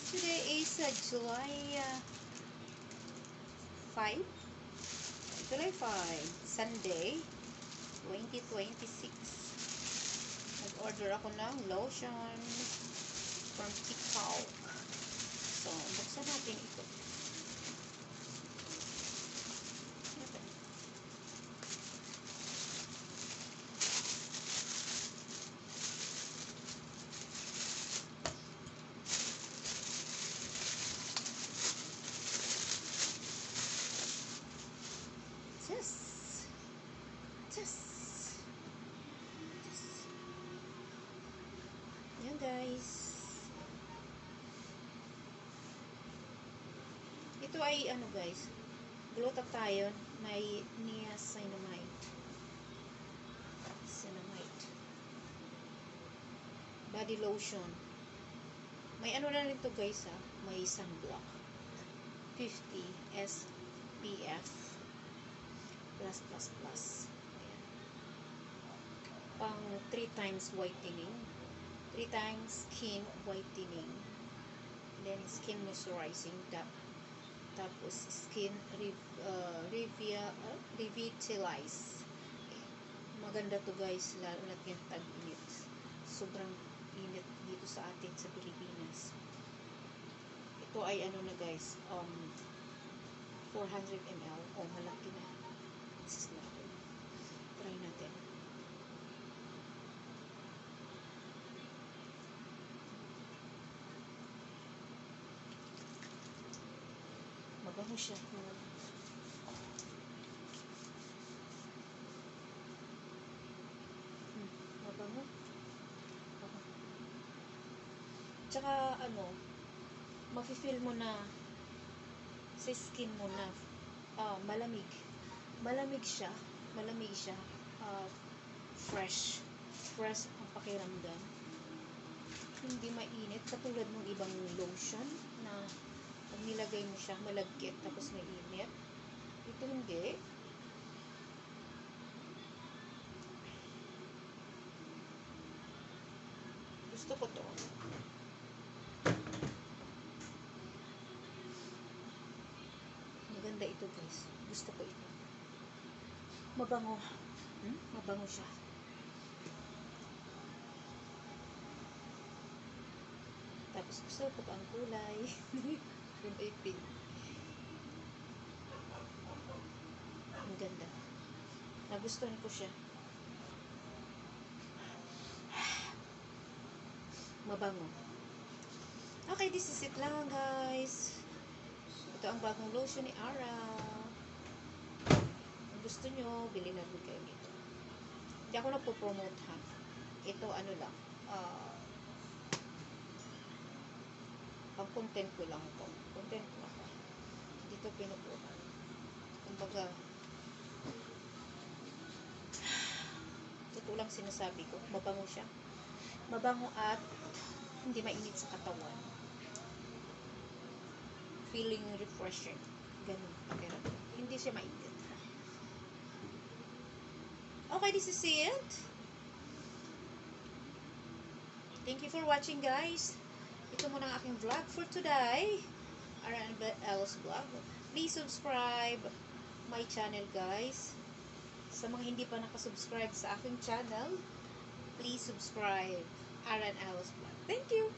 Today is July 5, July 5, Sunday, 2026. Nag-order ako ng lotion from TikTok. So, buksan natin ito. Yan guys. Ito ay ano guys, glutathione, may niacinamide. Body lotion. May ano na rin to guys may sunblock. 50 SPF plus. Ayan. Pang 3 times whitening. 3 times skin whitening. Then skin moisturizing. Tapos skin revitalize. Maganda to guys, lalo na yung tag-init. Sobrang init dito sa atin sa Pilipinas. Ito ay ano na guys, 400 ml. Malaki na. This is natin. Try natin. Mabango siya. Mabango. Tsaka ano, mafe-feel mo na sa skin mo na malamig. Malamig siya. Fresh ang pakiramdam. Hindi mainit katulad ng ibang lotion na pag nilagay mo siya malagkit tapos mainit. Ito hindi. Gusto ko to. Maganda ito guys. Gusto ko ito. Mabango. Mabango siya. Tapos gusto ko pa ang kulay. Yung ipin. Ang ganda. Nagustuhan ko siya. Mabango. Okay, this is it lang guys. Ito ang bagong lotion ni Ara. Kung gusto nyo, bilhin na rin kayo nito. Hindi ako nagpo-promote ha. Ito ano lang. Pang content ko lang ito. Content ko lang. Dito pinupunan. Kumbaga, totoo lang sinasabi ko. Mabango siya. Mabango at hindi mainit sa katawan. Feeling refreshing. Ganun. Hindi siya mainit. Okay, this is it. Thank you for watching guys. Ito muna ang aking vlog for today. RNL's vlog. Please subscribe my channel guys. Sa mga hindi pa nakasubscribe sa aking channel, please subscribe RNL's vlog. Thank you.